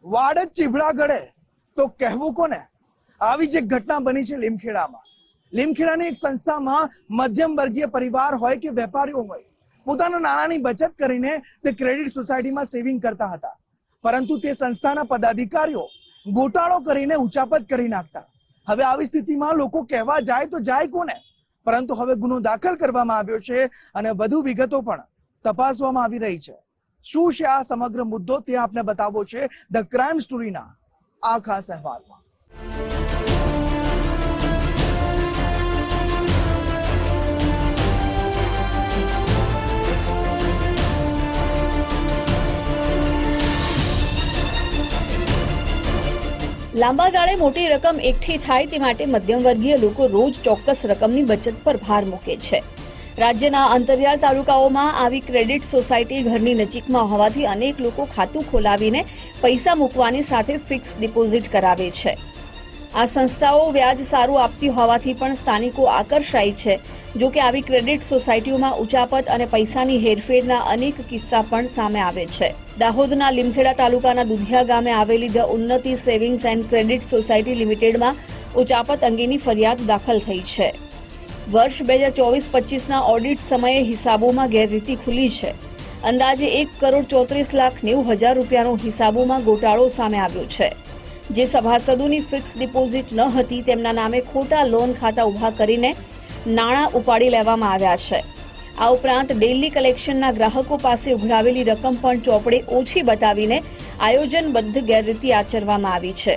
વાડ જ ચીભડા ગળે તો કહેવું કોને? આવી જ એક ઘટના બની છે લીમખેડામાં. લીમખેડાની એક સંસ્થામાં મધ્યમ વર્ગીય પરિવાર હોય કે વેપારીઓ હોય, પોતાના નાણાંની બચત કરીને તે ક્રેડિટ સોસાયટીમાં સેવિંગ કરતા હતા. પરંતુ તે સંસ્થાના પદાધિકારીઓ ગોટાળો કરીને ઉચાપત કરી નાખતા. હવે આવી સ્થિતિમાં લોકો કહેવા જાય તો જાય કોને? પરંતુ હવે ગુનો દાખલ કરવામાં આવ્યો છે અને વધુ વિગતો પણ તપાસવામાં આવી રહી છે. શું છે આ સમગ્ર મુદ્દો તે આપને બતાવવો છે ધ ક્રાઇમ સ્ટોરીના આ ખાસ અહેવાલમાં. લાંબા ગાળે મોટી રકમ એકઠી થાય તે માટે મધ્યમવર્ગીય લોકો રોજ ચોક્કસ રકમની બચત પર ભાર મૂકે છે. રાજ્યના અંતરિયાળ તાલુકાઓમાં આવી ક્રેડિટ સોસાયટી ઘરની નજીકમાં હોવાથી અનેક લોકો ખાતું ખોલાવીને પૈસા મૂકવાની સાથે ફિક્સ ડિપોઝિટ કરાવે છે. આ સંસ્થાઓ વ્યાજ સારું આપતી હોવાથી પણ સ્થાનિકો આકર્ષાય છે. જો કે આવી ક્રેડિટ સોસાયટીઓમાં ઉચાપત અને પૈસાની હેરફેરના અનેક કિસ્સા પણ સામે આવે છે. દાહોદના લીમખેડા તાલુકાના દુધિયા ગામે આવેલી ધ ઉન્નતિ સેવિંગ્સ એન્ડ ક્રેડિટ સોસાયટી લિમિટેડમાં ઉચાપત અંગેની ફરિયાદ દાખલ થઈ છે. વર્ષ 2024-25ના ઓડિટ સમયે હિસાબોમાં ગેરરીતિ ખુલી છે. અંદાજે 1,34,90,000 રૂપિયાનો હિસાબોમાં ગોટાળો સામે આવ્યો છે. જે સભાસદોની ફિક્સ ડિપોઝિટ ન હતી તેમના નામે ખોટા લોન ખાતા ઉભા કરીને નાણાં ઉપાડી લેવામાં આવ્યા છે. આ ઉપરાંત ડેઇલી કલેક્શનના ગ્રાહકો પાસે ઉઘરાવેલી રકમ પણ ચોપડે ઓછી બતાવીને આયોજનબદ્ધ ગેરરીતિ આચરવામાં આવી છે.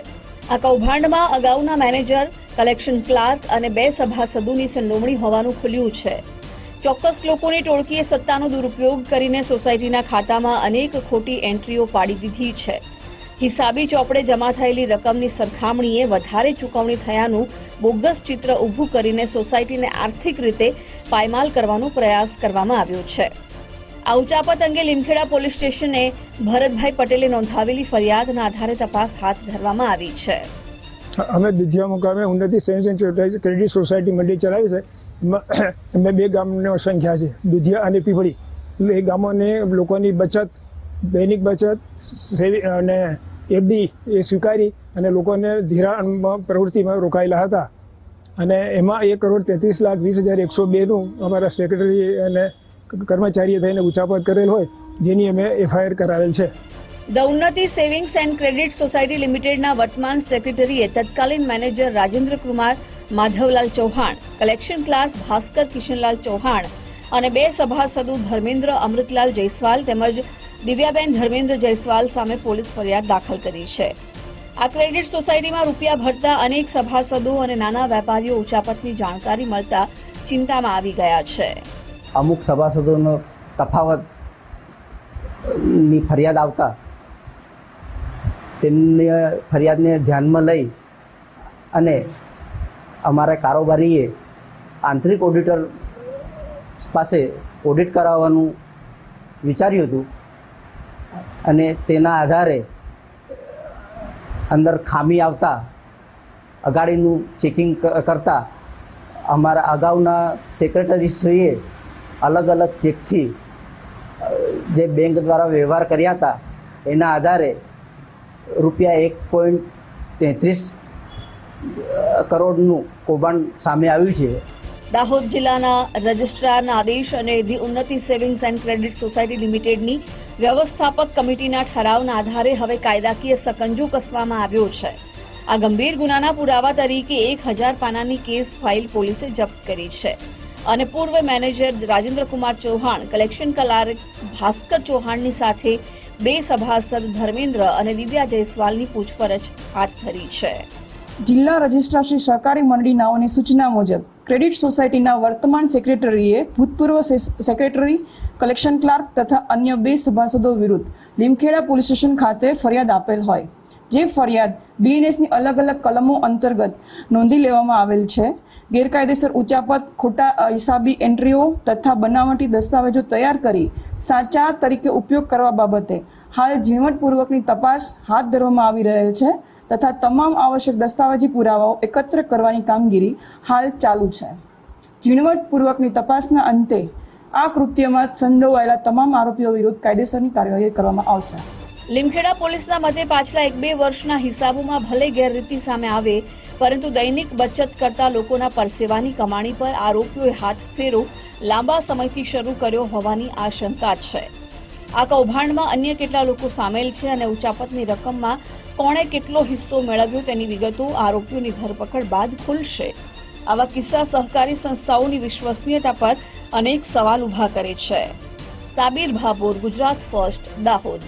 આ કૌભાંડમાં અગાઉના મેનેજર, કલેક્શન ક્લાર્ક અને 2 સભાસદોની સંડોવણી હોવાનું ખુલ્યું છે. ચોક્કસ લોકોની ટોળકીએ સત્તાનો દુરુપયોગ કરીને સોસાયટીના ખાતામાં અનેક ખોટી એન્ટ્રીઓ પાડી દીધી છે. હિસાબી ચોપડે જમા થયેલી રકમની સરખામણીએ વધારે ચૂકવણી થયાનું બોગસ ચિત્ર ઊભું કરીને સોસાયટીને આર્થિક રીતે પાયમાલ કરવાનો પ્રયાસ કરવામાં આવ્યો છે. આ ઉચાપત અંગે લીમખેડા પોલીસ સ્ટેશને ભરતભાઈ પટેલે નોંધાવેલી ફરિયાદના આધારે તપાસ હાથ ધરવામાં આવી છે. અમે દુધિયા મુકામે ઉન્નતિ સેવિંગ્સ એન્ડ ક્રેડિટ સોસાયટી મંડળી ચલાવી છે. એમાં 2 ગામની સંખ્યા છે, દુધિયા અને પીપળી. એ ગામોને લોકોની બચત, દૈનિક બચત અને એફડી એ સ્વીકારી અને લોકોને ધિરાણ પ્રવૃત્તિમાં રોકાયેલા હતા. અને એમાં 1,33,20,102નું અમારા સેક્રેટરી અને કર્મચારીએ થઈને ઉચાપત કરેલ હોય, જેની અમે એફઆઈઆર કરાવેલ છે. ધ ઉન્નતિ સેવિંગ્સ એન્ડ ક્રેડિટ સોસાયટી લિમિટેડના વર્તમાન સેક્રેટરીએ તત્કાલીન manager Rajendra Kumar Madhavlal Chauhan, collection clerk Bhaskar Kishanlal Chauhan અને 2 સભાસદો ધર્મેન્દ્ર અમૃતલાલ જયસ્વાલ તેમજ દિવ્યાબેન ધર્મેન્દ્ર જયસ્વાલ સામે પોલીસ ફરિયાદ દાખલ કરી છે. આ ક્રેડિટ સોસાયટીમાં રૂપિયા ભરતા અનેક સભાસદો અને નાના વેપારીઓ ઉચાપતની જાણકારી મળતા ચિંતામાં આવી ગયા છે. અમુક સભાસદોનો તફાવતની ફરિયાદ આવતા તેમની ફરિયાદને ધ્યાનમાં લઈ અને અમારા કારોબારીએ આંતરિક ઓડિટર પાસે ઓડિટ કરાવવાનું વિચાર્યું હતું અને તેના આધારે અંદર ખામી આવતા અગાડીનું ચેકિંગ કરતા અમારા અગાઉના સેક્રેટરીશ્રીએ અલગ અલગ ચેકથી જે બેંક દ્વારા વ્યવહાર કર્યા હતા એના આધારે રૂપિયા 1.33 કરોડનું કૌભાંડ સામે આવ્યું છે. દાહોદ જિલ્લાના રજિસ્ટ્રારના આદેશ અને ધી ઉન્નતિ સેવિંગ્સ એન્ડ ક્રેડિટ સોસાયટી લિમિટેડની વ્યવસ્થાપક કમિટીના ઠરાવના આધારે હવે કાયદાકીય સકંજો કસવામાં આવ્યો છે. આ ગંભીર ગુનાના પુરાવા તરીકે 1000 પાનાની કેસ ફાઇલ પોલીસે જપ્ત કરી છે અને પૂર્વ manager Rajendra Kumar Chauhan, collection clerk Bhaskar ચૌહાણની સાથે 2 સભાસદ ધર્મેન્દ્ર અને દિવ્યા જયસ્વાલની પૂછપરછ હાથ ધરી છે. જિલ્લા રજિસ્ટ્રાર શ્રી સહકારી મંડળી નાઓની સૂચના મુજબ ક્રેડિટ સોસાયટીના વર્તમાન સેક્રેટરીએ ભૂતપૂર્વ સેક્રેટરી, કલેક્શન ક્લાર્ક તથા અન્ય 2 સભાસદો વિરુદ્ધ લીમખેડા પોલીસ સ્ટેશન ખાતે ફરિયાદ આપેલ હોય, જે ફરિયાદ બીએનએસની અલગ અલગ કલમો અંતર્ગત નોંધી લેવામાં આવેલ છે. ગેરકાયદેસર ઉચાપત, ખોટા હિસાબી એન્ટ્રીઓ તથા બનાવટી દસ્તાવેજો તૈયાર કરી સાચા તરીકે ઉપયોગ કરવા બાબતે હાલ ઝીણવટપૂર્વકની તપાસ હાથ ધરવામાં આવી રહેલ છે તથા તમામ આવશ્યક દસ્તાવેજી પુરાવાઓ એકત્ર કરવાની કામગીરી હાલ ચાલુ છે. ઝીણવટપૂર્વકની તપાસના અંતે આ કૃત્યમાં સંડોવાયેલા તમામ આરોપીઓ વિરુદ્ધ કાયદેસરની કાર્યવાહી કરવામાં આવશે. લીમખેડા પોલીસના મતે પાછલા 1-2 વર્ષના હિસાબોમાં ભલે ગેરરીતિ સામે આવે, પરંતુ દૈનિક બચત કરતા લોકોના પરસેવાની કમાણી પર આરોપીઓએ હાથ ફેરો લાંબા સમયથી શરૂ કર્યો હોવાની આશંકા છે. આ કૌભાંડમાં અન્ય કેટલા લોકો સામેલ છે અને ઉચાપતની રકમમાં કોણે કેટલો હિસ્સો મેળવ્યો તેની વિગતો આરોપીઓની ધરપકડ બાદ ખુલશે. આવા કિસ્સા સહકારી સંસ્થાઓની વિશ્વસનીયતા પર અનેક સવાલ ઉભા કરે છે. સાબિર ભાભોર, ગુજરાત ફર્સ્ટ, દાહોદ.